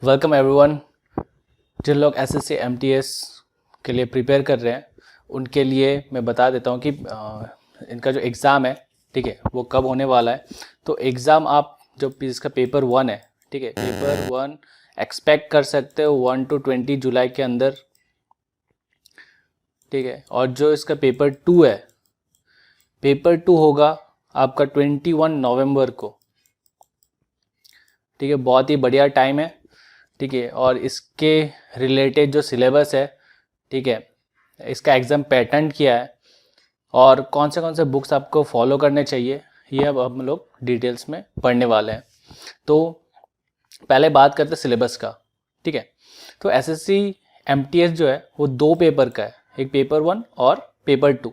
Welcome everyone. जिन लोग SSC MTS के लिए प्रिपेयर कर रहे हैं उनके लिए मैं बता देता हूं कि इनका जो एग्ज़ाम है, ठीक है, वो कब होने वाला है। तो एग्ज़ाम आप जो इसका पेपर 1 है, ठीक है, पेपर 1 एक्सपेक्ट कर सकते हो 1 to 20 जुलाई के अंदर, ठीक है। और जो इसका पेपर 2 है, पेपर 2 होगा आपका 21 नवंबर को, ठीक है। बहुत ही बढ़िया टाइम है, ठीक है। और इसके रिलेटेड जो सिलेबस है, ठीक है, इसका एग्ज़ाम पैटर्न क्या है और कौन से बुक्स आपको फॉलो करने चाहिए, ये अब हम लोग डिटेल्स में पढ़ने वाले हैं। तो पहले बात करते हैं सिलेबस का, ठीक है। तो एसएससी एमटीएस जो है वो 2 पेपर का है, एक पेपर 1 और पेपर 2।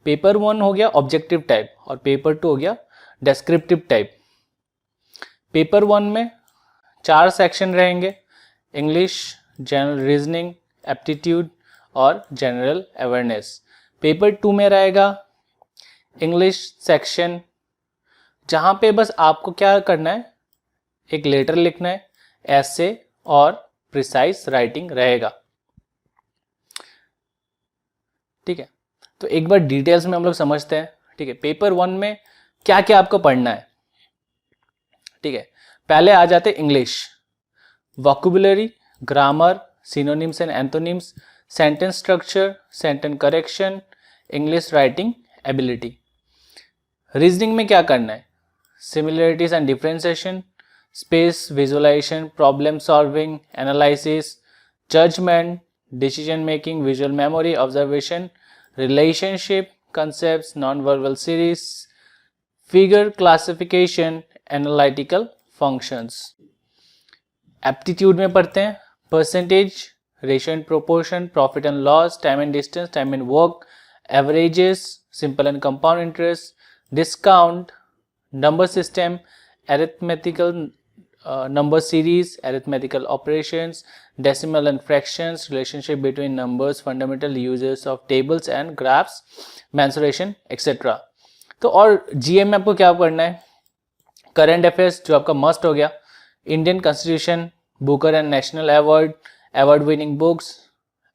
पेपर 1 हो गया ऑब्जेक्टिव टाइप और पेपर 2 हो गया डेस्क्रिप्टिव टाइप। पेपर 1 में 4 सेक्शन रहेंगे, इंग्लिश, जनरल रीजनिंग, एप्टीट्यूड और जनरल अवेयरनेस। पेपर 2 में रहेगा इंग्लिश सेक्शन, जहाँ पे बस आपको क्या करना है, एक लेटर लिखना है, ऐसे और प्रिसाइज राइटिंग रहेगा, ठीक है। तो एक बार डिटेल्स में हम लोग समझते हैं, ठीक है। पेपर 1 में क्या क्या आपको पढ़ना है, ठीक है। पहले आ जाते English, vocabulary, grammar, synonyms and antonyms, sentence structure, sentence correction, English writing ability. Reasoning में क्या करना है, similarities and differentiation, space visualisation, problem solving, analysis, judgement, decision making, visual memory, observation, relationship, concepts, non-verbal series, figure classification, analytical functions। Aptitude में पढ़ते हैं percentage, ratio and proportion, profit and loss, time and distance, time and work, averages, simple and compound interest, discount, number system, arithmetical number series, arithmetical operations, decimal and fractions, relationship between numbers, fundamental uses of tables and graphs, mensuration, etc। तो और GM में आपको क्या पढ़ना है, current affairs जो आपका must हो गया, Indian constitution, Booker and national award, award winning books,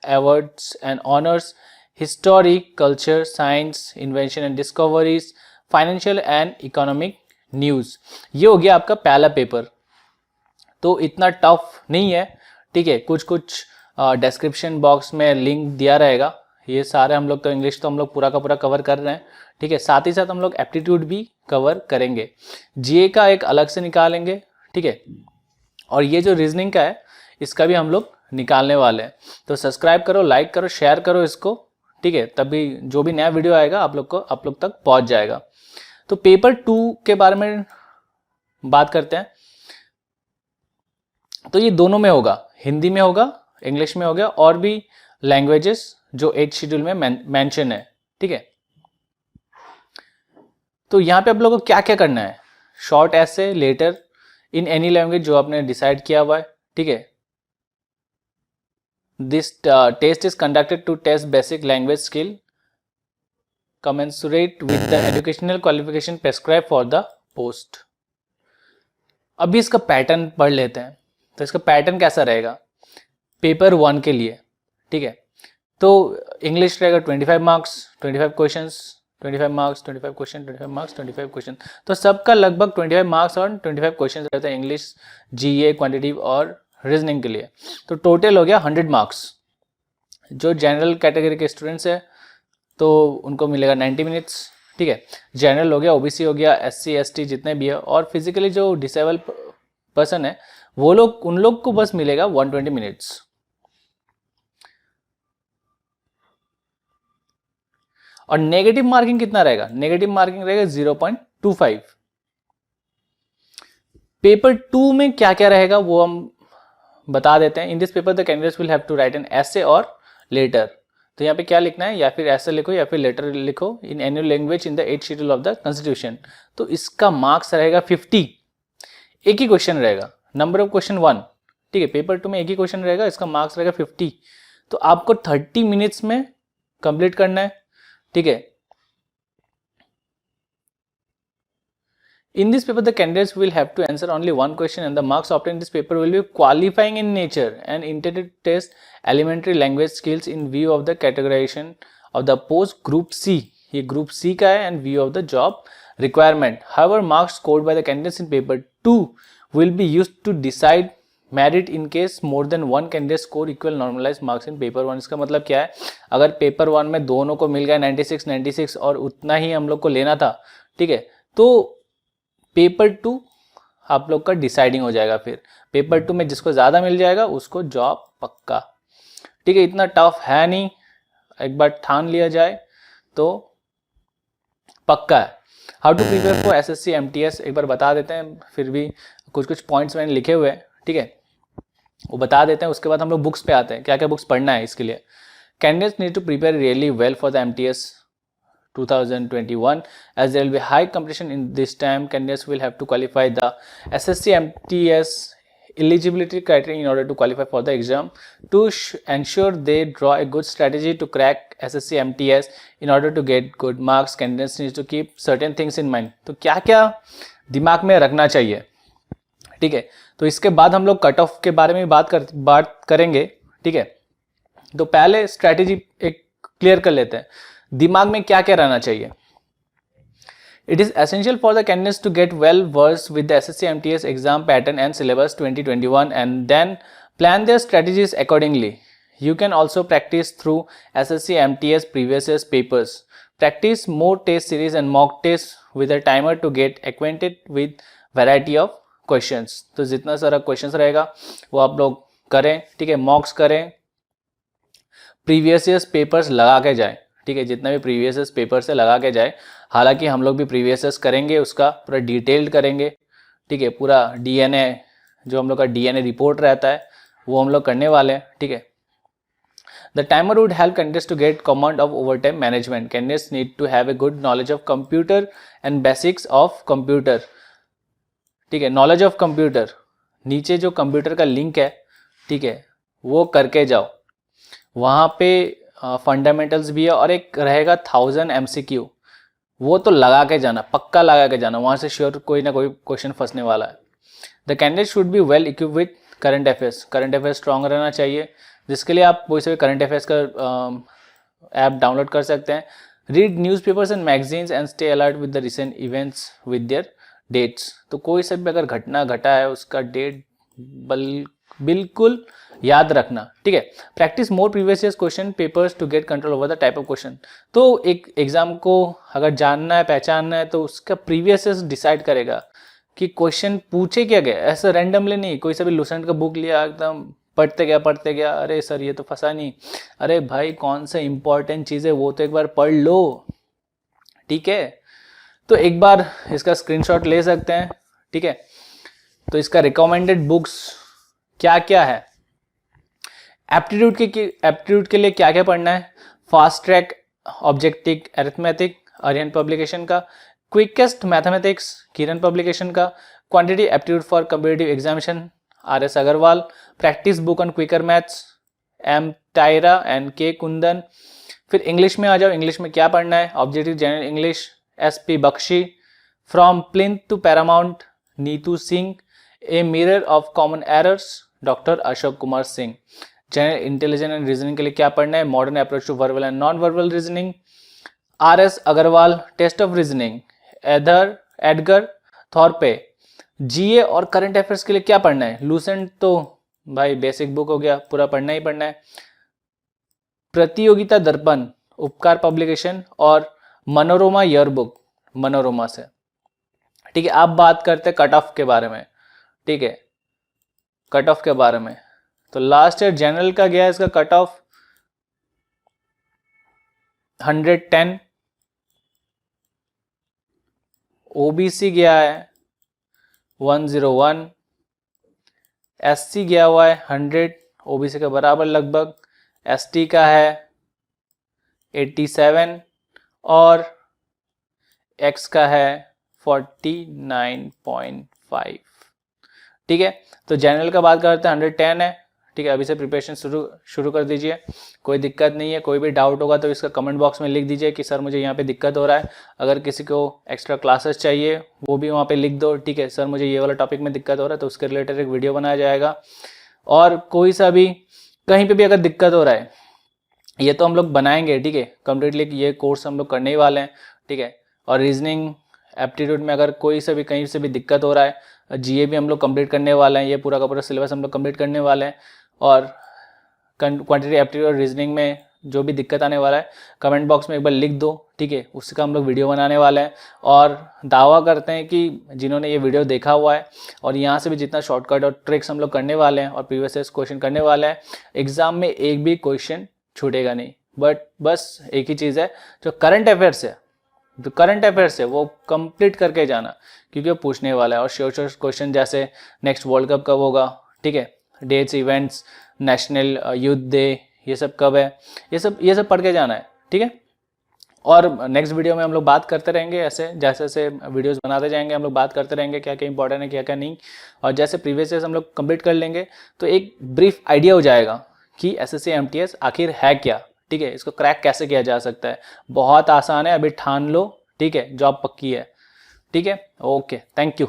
awards and honours, history, culture, science, invention and discoveries, financial and economic news. ये हो गया आपका पहला पेपर। तो इतना टफ नहीं है, ठीक है। कुछ कुछ डिस्क्रिप्शन बॉक्स में लिंक दिया रहेगा, ये सारे हम लोग तो इंग्लिश तो हम लोग पूरा का पूरा कवर कर रहे हैं, ठीक है। साथ ही साथ हम लोग एप्टीट्यूड भी कवर करेंगे, जीए का एक अलग से निकालेंगे, ठीक है। और ये जो रीजनिंग का है इसका भी हम लोग निकालने वाले हैं। तो सब्सक्राइब करो, लाइक करो, शेयर करो इसको, ठीक है, तभी जो भी नया वीडियो आएगा आप लोग तक पहुंच जाएगा। तो पेपर 2 के बारे में बात करते हैं। तो ये दोनों में होगा, हिंदी में होगा, इंग्लिश में होगा, और भी लैंग्वेजेस जो 8 शेड्यूल में मेंशन है, ठीक है। तो यहाँ पे आप लोगों को क्या क्या करना है, शॉर्ट ऐसे, लेटर इन एनी लैंग्वेज जो आपने डिसाइड किया हुआ है, ठीक है। This test is conducted to test basic language skill commensurate with the educational qualification prescribed for the post। अभी इसका पैटर्न पढ़ लेते हैं। तो इसका पैटर्न कैसा रहेगा पेपर 1 के लिए, ठीक है। तो इंग्लिश रहेगा 25 marks, 25 questions, 25 marks, 25 question, 25 marks, 25 question. तो सबका लगभग 25 मार्क्स और 25 क्वेश्चन रहता है इंग्लिश, जीए, क्वांटिटेटिव और रीजनिंग के लिए। तो टोटल हो गया 100 मार्क्स। जो जनरल कैटेगरी के स्टूडेंट्स है तो उनको मिलेगा 90 मिनट्स, ठीक है। जनरल हो गया, ओबीसी हो गया, एससी एसटी जितने भी है, और फिजिकली जो डिसेबल पर्सन है वो लोग, उन लोग को बस मिलेगा 120 मिनट्स। और नेगेटिव मार्किंग कितना रहेगा, नेगेटिव मार्किंग रहेगा 0.25। पेपर 2 में क्या क्या रहेगा वो हम बता देते हैं। In this paper the candidates will have to write an essay और लेटर। तो यहाँ पे क्या लिखना है, या फिर ऐसे लिखो या फिर लेटर लिखो in any language in the 8 schedule of the constitution. तो इसका मार्क्स रहेगा 50। एक ही क्वेश्चन रहेगा, नंबर ऑफ क्वेश्चन 1, ठीक है। पेपर 2 में एक ही क्वेश्चन रहेगा, इसका मार्क्स रहेगा 50। तो आपको 30 मिनट्स में कंप्लीट करना है, ठीक है। In this paper, the candidates will have to answer only one question, and the marks obtained in this paper will be qualifying in nature and intended to test elementary language skills in view of the categorization of the post group C. ये group C का है, and view of the job requirement. However, marks scored by the candidates in paper 2 will be used to decide merit in case more than one candidate score equal normalized marks in paper 1. इसका मतलब क्या है, अगर paper 1 में दोनों को मिल गया 96 और उतना ही हम लोग को लेना था, ठीक है, तो पेपर 2 आप लोग का डिसाइडिंग हो जाएगा. फिर पेपर 2 में जिसको ज़्यादा मिल जाएगा उसको जॉब पक्का. ठीक है, इतना टफ है नहीं, एक बार ठान लिया जाए तो पक्का है. How to prepare for SSC MTS एक बार बता देते हैं, फिर भी कुछ पॉइंट्स मैंने लिखे हुए हैं, ठीक है, वो बता देते हैं. उसके बाद हम लोग बुक्स पे आते हैं, क्या क्या बुक्स पढ़ना है इसके लिए. Candidates need to prepare really well for the MTS 2021 as there will be high competition in this time. Candidates will have to qualify the SSC MTS eligibility criteria in order to qualify for the exam. To ensure they draw a good strategy to crack SSC MTS in order to get good marks, candidates need to keep certain things in mind. तो क्या क्या दिमाग में रखना चाहिए, ठीक है. तो इसके बाद हम लोग कट ऑफ के बारे में बात करेंगे, ठीक है. तो पहले स्ट्रैटेजी एक क्लियर कर लेते हैं, दिमाग में क्या क्या रहना चाहिए. It is essential for the candidates to get well versed with the SSC MTS exam pattern and syllabus 2021 and then plan their strategies accordingly. You can also practice through SSC MTS previous year's papers. Practice more test series and mock tests with a timer to get acquainted with variety of questions. तो जितना सारा questions रहेगा वो आप लोग करें, ठीक है, मॉक्स करें, प्रीवियस ईयर्स पेपर्स लगा के जाए, ठीक है, जितना भी प्रीवियस ईयर्स पेपर से लगा के जाए. हालांकि हम लोग भी प्रीवियस ईयर्स करेंगे, उसका पूरा डिटेल्ड करेंगे, ठीक है, पूरा डीएनए जो हम लोग का डीएनए रिपोर्ट रहता है वो हम लोग करने वाले हैं, ठीक है. The timer would help candidates to get command of over time management. Candidates need to have a good knowledge of computer and basics of computer, ठीक है, नॉलेज ऑफ कंप्यूटर. नीचे जो कंप्यूटर का लिंक है, ठीक है, वो करके जाओ. वहाँ पे फंडामेंटल्स भी है और एक रहेगा 1000 MCQ, वो तो लगा के जाना, पक्का लगा के जाना, वहाँ से श्योर कोई ना कोई क्वेश्चन फंसने वाला है. The candidate should be well equip with current affairs. Current affairs strong रहना चाहिए, जिसके लिए आप कोई से भी करंट अफेयर्स का ऐप डाउनलोड कर सकते हैं. Read newspapers and magazines and stay alert with the recent events with their dates. तो कोई से भी अगर घटना घटा है उसका डेट बिल्कुल याद रखना, ठीक है. Practice more previous years question papers to get control over the type of question. तो एक एग्जाम को अगर जानना है, पहचानना है, तो उसका प्रीवियस ईयर्स डिसाइड करेगा कि क्वेश्चन पूछे क्या गया. ऐसा रैंडमली नहीं, कोई सा भी लूसेंट का बुक लिया एकदम पढ़ते गया, अरे सर ये तो फंसा नहीं, अरे भाई कौन सा इंपॉर्टेंट चीज़ है वो तो एक बार पढ़ लो, ठीक है. तो एक बार इसका स्क्रीनशॉट ले सकते हैं, ठीक है. तो इसका रिकमेंडेड बुक्स क्या क्या है. एप्टीट्यूड के लिए क्या क्या पढ़ना है. Fast track objective arithmetic Aryan publication का, क्विकेस्ट मैथमेटिक्स किरण पब्लिकेशन का, quantity aptitude for competitive examination RS Agarwal, practice book on quicker maths M Tyra and K Kundan. फिर इंग्लिश में आ जाओ, इंग्लिश में क्या पढ़ना है. Objective general English SP Bakshi, from plinth to paramount Neetu Singh, a mirror of common errors doctor Ashok Kumar Singh. General intelligence and reasoning के लिए क्या पढ़ना है. Modern approach to verbal and non verbal reasoning RS Agarwal, test of reasoning Edgar Thorpe. GA और current affairs के लिए क्या पढ़ना है. लूसेंट तो भाई बेसिक बुक हो गया, पूरा पढ़ना ही पढ़ना है. प्रतियोगिता दर्पण उपकार पब्लिकेशन और मनोरमा ईयर बुक मनोरमा से, ठीक है. आप बात करते हैं कट ऑफ के बारे में, ठीक है, कट ऑफ के बारे में. तो लास्ट ईयर जनरल का गया इसका कट ऑफ 110, OBC गया है 101, SC गया हुआ है 100, OBC के बराबर लगभग. ST का है 87 और X का है 49.5, ठीक है. तो जनरल का बात करते हैं 110 है, ठीक है, अभी से प्रिपरेशन शुरू कर दीजिए, कोई दिक्कत नहीं है। कोई भी डाउट होगा तो इसका कमेंट बॉक्स में लिख दीजिए कि सर मुझे यहाँ पे दिक्कत हो रहा है। अगर किसी को एक्स्ट्रा क्लासेस चाहिए वो भी वहाँ पे लिख दो, ठीक है, सर मुझे ये वाला टॉपिक में दिक्कत हो रहा है, तो उसके रिलेटेड एक वीडियो बनाया जाएगा। और कोई सा भी कहीं पे भी अगर दिक्कत हो रहा है, ये तो हम लोग बनाएंगे, ठीक है, कम्प्लीटली ये कोर्स हम लोग करने ही वाले हैं, ठीक है। और रीजनिंग एप्टीट्यूड में अगर कोई सा भी कहीं से भी दिक्कत हो रहा है, जीए भी हम लोग कंप्लीट करने वाले हैं, ये पूरा का पूरा सिलेबस हम लोग कंप्लीट करने वाले हैं। और क्वांटिटी एप्टीट्यूड और रीजनिंग में जो भी दिक्कत आने वाला है कमेंट बॉक्स में एक बार लिख दो, ठीक है, उसका हम लोग वीडियो बनाने वाले हैं। और दावा करते हैं कि जिन्होंने ये वीडियो देखा हुआ है और यहाँ से भी जितना शॉर्टकट और ट्रिक्स हम लोग करने वाले हैं और प्रीवियस क्वेश्चन करने वाले हैं, एग्जाम में एक भी क्वेश्चन छूटेगा नहीं। बट बस एक ही चीज़ है, जो करंट अफेयर्स है वो कंप्लीट करके जाना, क्योंकि वो पूछने वाला है। और श्योर क्वेश्चन जैसे नेक्स्ट वर्ल्ड कप कब होगा, ठीक है, dates, events, national youth day, ये सब कब है, ये सब पढ़ के जाना है, ठीक है। और नेक्स्ट वीडियो में हम लोग बात करते रहेंगे, ऐसे जैसे जैसे वीडियोस बनाते जाएंगे हम लोग बात करते रहेंगे क्या क्या इंपॉर्टेंट है क्या क्या नहीं। और जैसे प्रीवियस हम लोग कंप्लीट कर लेंगे तो एक ब्रीफ आइडिया हो जाएगा कि एसएससी एमटीएस आखिर है क्या, ठीक है, इसको क्रैक कैसे किया जा सकता है। बहुत आसान है, अभी ठान लो, ठीक है, जॉब पक्की है, ठीक है। Okay, thank you.